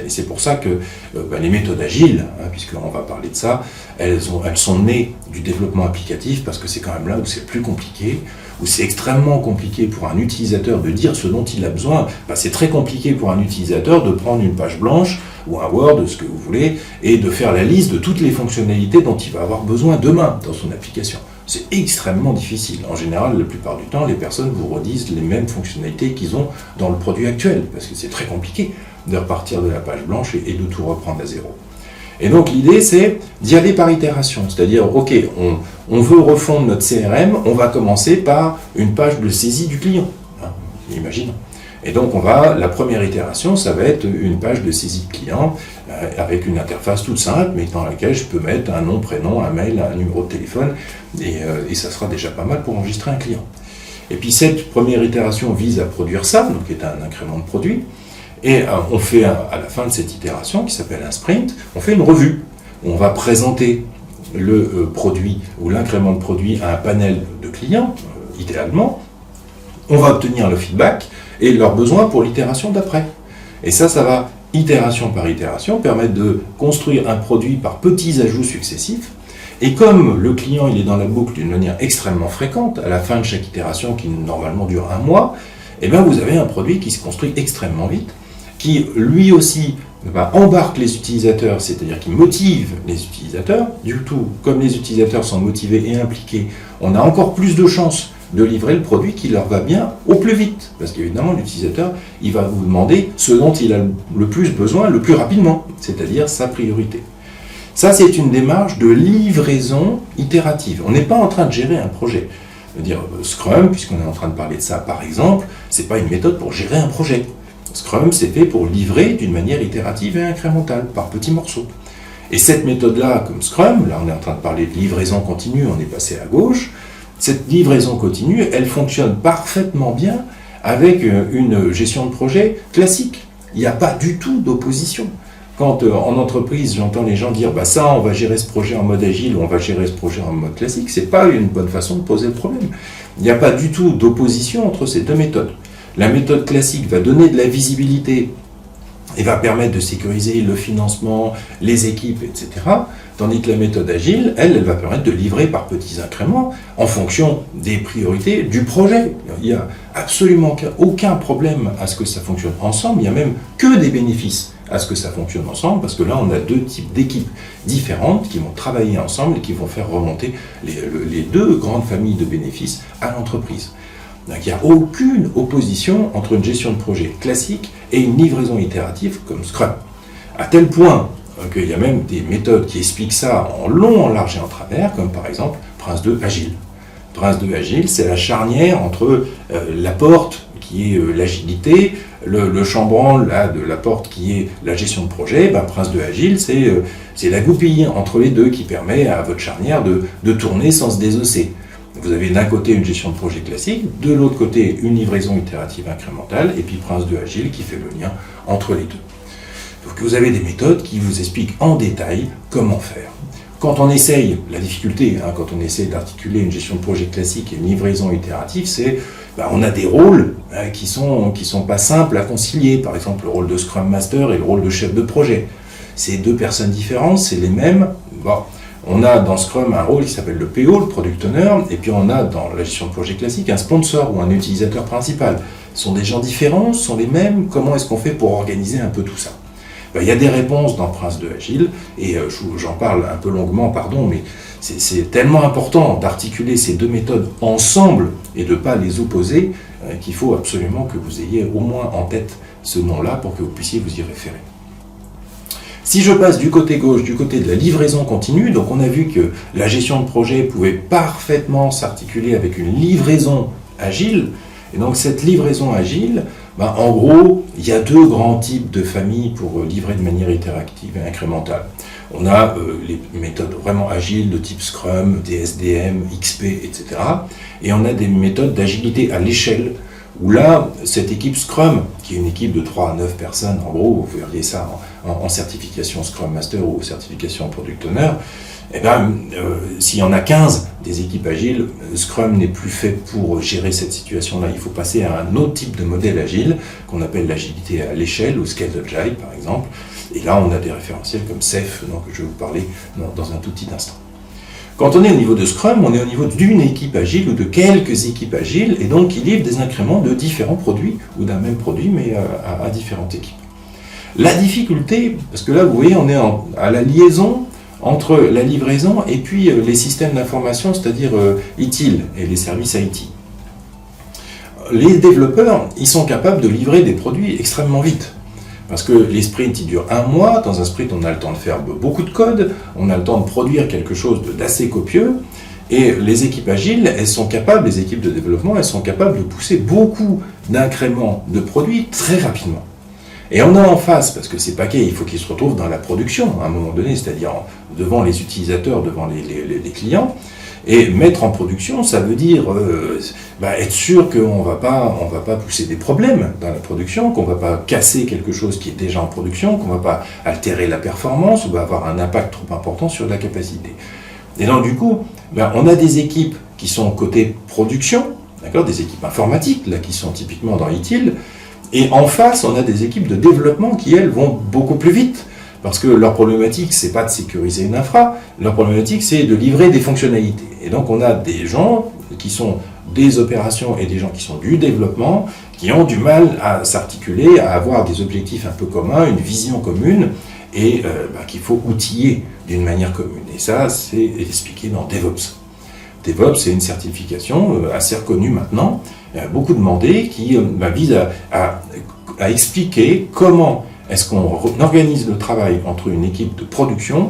Et c'est pour ça que les méthodes agiles, puisqu'on va parler de ça, elles sont nées du développement applicatif, parce que c'est quand même là où c'est le plus compliqué, où c'est extrêmement compliqué pour un utilisateur de dire ce dont il a besoin. C'est très compliqué pour un utilisateur de prendre une page blanche ou un Word, ce que vous voulez, et de faire la liste de toutes les fonctionnalités dont il va avoir besoin demain dans son application. C'est extrêmement difficile. En général, la plupart du temps, les personnes vous redisent les mêmes fonctionnalités qu'ils ont dans le produit actuel, parce que c'est très compliqué de repartir de la page blanche et de tout reprendre à zéro. Et donc l'idée, c'est d'y aller par itération, c'est-à-dire, ok, on veut refondre notre CRM, on va commencer par une page de saisie du client, imaginons. Et donc la première itération, ça va être une page de saisie de client avec une interface toute simple, mais dans laquelle je peux mettre un nom, prénom, un mail, un numéro de téléphone, et ça sera déjà pas mal pour enregistrer un client. Et puis cette première itération vise à produire ça, donc qui est un incrément de produit, et on fait à la fin de cette itération, qui s'appelle un sprint, on fait une revue. On va présenter le produit ou l'incrément de produit à un panel de clients, idéalement. On va obtenir le feedback et leurs besoins pour l'itération d'après. Et ça va, itération par itération, permettre de construire un produit par petits ajouts successifs. Et comme le client il est dans la boucle d'une manière extrêmement fréquente, à la fin de chaque itération qui normalement dure un mois, vous avez un produit qui se construit extrêmement vite, qui lui aussi embarque les utilisateurs, c'est-à-dire qui motive les utilisateurs. Du tout, comme les utilisateurs sont motivés et impliqués, on a encore plus de chances de livrer le produit qui leur va bien au plus vite. Parce qu'évidemment, l'utilisateur, il va vous demander ce dont il a le plus besoin le plus rapidement, c'est-à-dire sa priorité. Ça, c'est une démarche de livraison itérative. On n'est pas en train de gérer un projet. Dire Scrum, puisqu'on est en train de parler de ça par exemple, ce n'est pas une méthode pour gérer un projet. Scrum, c'est fait pour livrer d'une manière itérative et incrémentale, par petits morceaux. Et cette méthode-là, comme Scrum, là on est en train de parler de livraison continue, on est passé à gauche, cette livraison continue, elle fonctionne parfaitement bien avec une gestion de projet classique. Il n'y a pas du tout d'opposition. Quand en entreprise, j'entends les gens dire ça, on va gérer ce projet en mode agile ou on va gérer ce projet en mode classique, c'est pas une bonne façon de poser le problème. Il n'y a pas du tout d'opposition entre ces deux méthodes. La méthode classique va donner de la visibilité et va permettre de sécuriser le financement, les équipes, etc. Tandis que la méthode agile, elle va permettre de livrer par petits incréments en fonction des priorités du projet. Il n'y a absolument aucun problème à ce que ça fonctionne ensemble, il n'y a même que des bénéfices à ce que ça fonctionne ensemble, parce que là, on a deux types d'équipes différentes qui vont travailler ensemble et qui vont faire remonter les deux grandes familles de bénéfices à l'entreprise. Donc, il n'y a aucune opposition entre une gestion de projet classique et une livraison itérative comme Scrum. À tel point qu'il y a même des méthodes qui expliquent ça en long, en large et en travers, comme par exemple Prince 2 Agile. Prince 2 Agile, c'est la charnière entre la porte qui est l'agilité, le chambranle là, de la porte qui est la gestion de projet. Prince 2 Agile, c'est la goupille entre les deux qui permet à votre charnière de tourner sans se désosser. Vous avez d'un côté une gestion de projet classique, de l'autre côté une livraison itérative incrémentale, et puis Prince 2 Agile qui fait le lien entre les deux. Donc vous avez des méthodes qui vous expliquent en détail comment faire. Quand on essaye, la difficulté, quand on essaye d'articuler une gestion de projet classique et une livraison itérative, c'est on a des rôles qui sont pas simples à concilier. Par exemple, le rôle de Scrum Master et le rôle de chef de projet. C'est deux personnes différentes, c'est les mêmes. On a dans Scrum un rôle qui s'appelle le PO, le Product Owner, et puis on a dans la gestion de projet classique un sponsor ou un utilisateur principal. Ce sont des gens différents, ce sont les mêmes. Comment est-ce qu'on fait pour organiser un peu tout ça ? Il y a des réponses dans Prince 2 Agile, et j'en parle un peu longuement, pardon, mais c'est tellement important d'articuler ces deux méthodes ensemble et de ne pas les opposer qu'il faut absolument que vous ayez au moins en tête ce nom-là pour que vous puissiez vous y référer. Si je passe du côté gauche, du côté de la livraison continue, donc on a vu que la gestion de projet pouvait parfaitement s'articuler avec une livraison agile, et donc cette livraison agile, en gros, il y a deux grands types de familles pour livrer de manière itérative et incrémentale. On a les méthodes vraiment agiles de type Scrum, DSDM, XP, etc. Et on a des méthodes d'agilité à l'échelle, où là, cette équipe Scrum, qui est une équipe de 3 à 9 personnes, en gros, vous verriez ça en certification Scrum Master ou certification Product Owner, s'il y en a 15 des équipes agiles, Scrum n'est plus fait pour gérer cette situation-là. Il faut passer à un autre type de modèle agile, qu'on appelle l'agilité à l'échelle, ou Scaled Agile par exemple. Et là, on a des référentiels comme Ceph, dont je vais vous parler dans un tout petit instant. Quand on est au niveau de Scrum, on est au niveau d'une équipe agile ou de quelques équipes agiles, et donc qui livrent des incréments de différents produits, ou d'un même produit, mais à différentes équipes. La difficulté, parce que là, vous voyez, on est à la liaison entre la livraison et puis les systèmes d'information, c'est-à-dire ITIL et les services IT. Les développeurs, ils sont capables de livrer des produits extrêmement vite. Parce que les sprints, ils durent 1 mois. Dans un sprint, on a le temps de faire beaucoup de code, on a le temps de produire quelque chose d'assez copieux. Et les équipes agiles, elles sont capables, les équipes de développement, elles sont capables de pousser beaucoup d'incréments de produits très rapidement. Et on a en face, parce que ces paquets, il faut qu'ils se retrouvent dans la production à un moment donné, c'est-à-dire devant les utilisateurs, devant les clients. Et mettre en production, ça veut dire être sûr qu'on ne va pas pousser des problèmes dans la production, qu'on ne va pas casser quelque chose qui est déjà en production, qu'on ne va pas altérer la performance ou va avoir un impact trop important sur la capacité. Et donc du coup, on a des équipes qui sont côté production, d'accord, des équipes informatiques, là, qui sont typiquement dans ITIL, et en face, on a des équipes de développement qui, elles, vont beaucoup plus vite. Parce que leur problématique, c'est pas de sécuriser une infra, leur problématique, c'est de livrer des fonctionnalités. Et donc, on a des gens qui sont des opérations et des gens qui sont du développement, qui ont du mal à s'articuler, à avoir des objectifs un peu communs, une vision commune, et qu'il faut outiller d'une manière commune. Et ça, c'est expliqué dans DevOps. DevOps, c'est une certification assez reconnue maintenant, beaucoup demandée, qui vise à expliquer comment est-ce qu'on organise le travail entre une équipe de production,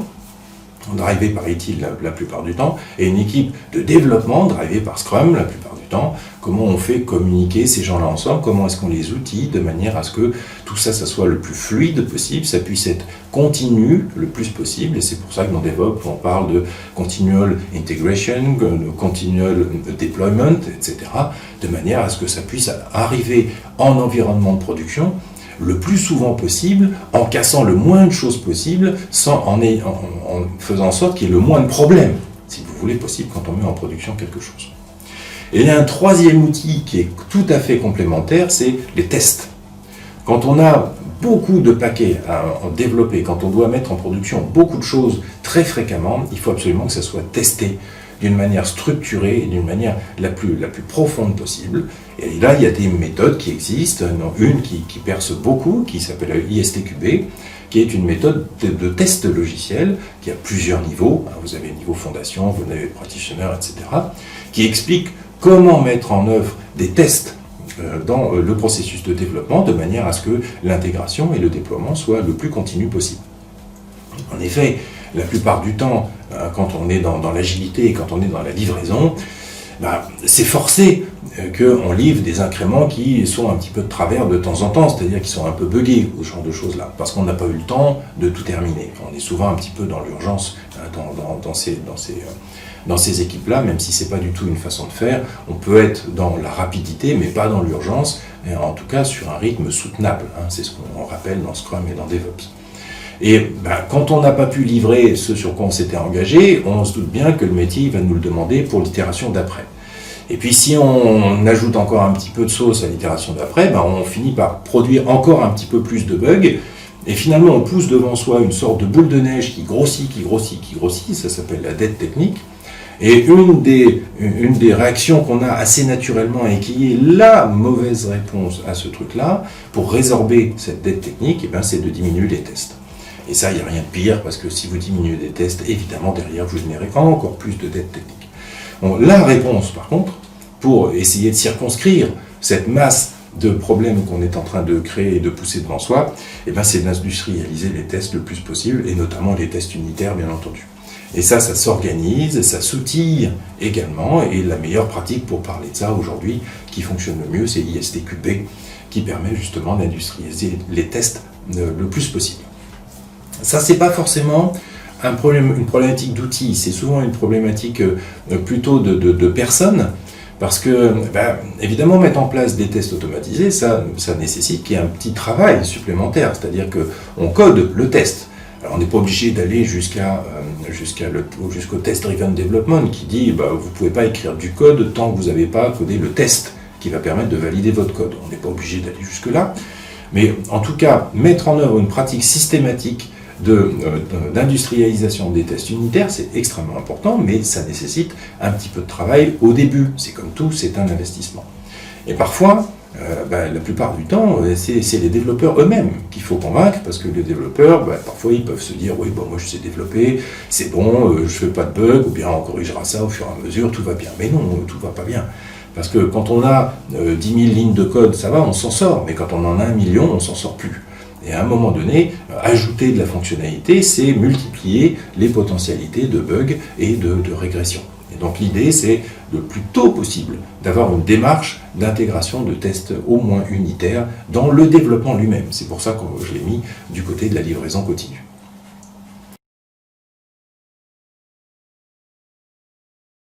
drivée par ITIL la plupart du temps, et une équipe de développement, drivée par Scrum la plupart du temps. Comment on fait communiquer ces gens-là ensemble, comment est-ce qu'on les outille de manière à ce que tout ça, ça soit le plus fluide possible, ça puisse être continu le plus possible, et c'est pour ça que dans DevOps, on parle de continual integration, de continual deployment, etc., de manière à ce que ça puisse arriver en environnement de production le plus souvent possible, en cassant le moins de choses possible, en faisant en sorte qu'il y ait le moins de problèmes, si vous voulez, possible quand on met en production quelque chose. Et il y a un troisième outil qui est tout à fait complémentaire, c'est les tests. Quand on a beaucoup de paquets à développer, quand on doit mettre en production beaucoup de choses très fréquemment, il faut absolument que ça soit testé d'une manière structurée, d'une manière la plus profonde possible. Et là, il y a des méthodes qui existent, une qui perce beaucoup, qui s'appelle ISTQB, qui est une méthode de test logiciel, qui a plusieurs niveaux. Vous avez le niveau fondation, vous avez practitioner, etc., qui explique comment mettre en œuvre des tests dans le processus de développement, de manière à ce que l'intégration et le déploiement soient le plus continu possible. En effet, la plupart du temps, quand on est dans l'agilité et quand on est dans la livraison, c'est forcé qu'on livre des incréments qui sont un petit peu de travers de temps en temps, c'est-à-dire qui sont un peu buggés, ou ce genre de choses-là, parce qu'on n'a pas eu le temps de tout terminer. On est souvent un petit peu dans l'urgence dans ces équipes-là, même si ce n'est pas du tout une façon de faire. On peut être dans la rapidité, mais pas dans l'urgence, et en tout cas sur un rythme soutenable. C'est ce qu'on rappelle dans Scrum et dans DevOps. Et quand on n'a pas pu livrer ce sur quoi on s'était engagé, on se doute bien que le métier va nous le demander pour l'itération d'après. Et puis si on ajoute encore un petit peu de sauce à l'itération d'après, on finit par produire encore un petit peu plus de bugs, et finalement on pousse devant soi une sorte de boule de neige qui grossit, ça s'appelle la dette technique. Et une des réactions qu'on a assez naturellement et qui est la mauvaise réponse à ce truc-là, pour résorber cette dette technique, c'est de diminuer les tests. Et ça, il n'y a rien de pire, parce que si vous diminuez des tests, évidemment, derrière, vous générez encore plus de dettes techniques. Bon, la réponse, par contre, pour essayer de circonscrire cette masse de problèmes qu'on est en train de créer et de pousser devant soi, c'est d'industrialiser les tests le plus possible, et notamment les tests unitaires, bien entendu. Et ça s'organise, ça s'outille également, et la meilleure pratique pour parler de ça aujourd'hui, qui fonctionne le mieux, c'est ISTQB, qui permet justement d'industrialiser les tests le plus possible. Ça, c'est pas forcément une problématique d'outils, c'est souvent une problématique plutôt de personnes, parce que, évidemment, mettre en place des tests automatisés, ça nécessite qu'il y ait un petit travail supplémentaire, c'est-à-dire qu'on code le test. Alors, on n'est pas obligé d'aller jusqu'au test-driven development qui dit vous ne pouvez pas écrire du code tant que vous n'avez pas codé le test qui va permettre de valider votre code. On n'est pas obligé d'aller jusque-là. Mais en tout cas, mettre en œuvre une pratique systématique d'industrialisation des tests unitaires, c'est extrêmement important, mais ça nécessite un petit peu de travail au début. C'est comme tout, c'est un investissement. Et parfois, la plupart du temps, c'est les développeurs eux-mêmes qu'il faut convaincre, parce que les développeurs, parfois, ils peuvent se dire « oui, bon, moi je sais développer, c'est bon, je ne fais pas de bugs, ou bien on corrigera ça au fur et à mesure, tout va bien ». Mais non, tout va pas bien. Parce que quand on a 10 000 lignes de code, ça va, on s'en sort, mais quand on en a 1 million, on s'en sort plus. Et à un moment donné, ajouter de la fonctionnalité, c'est multiplier les potentialités de bugs et de régression. Et donc l'idée, c'est le plus tôt possible d'avoir une démarche d'intégration de tests au moins unitaires dans le développement lui-même. C'est pour ça que je l'ai mis du côté de la livraison continue.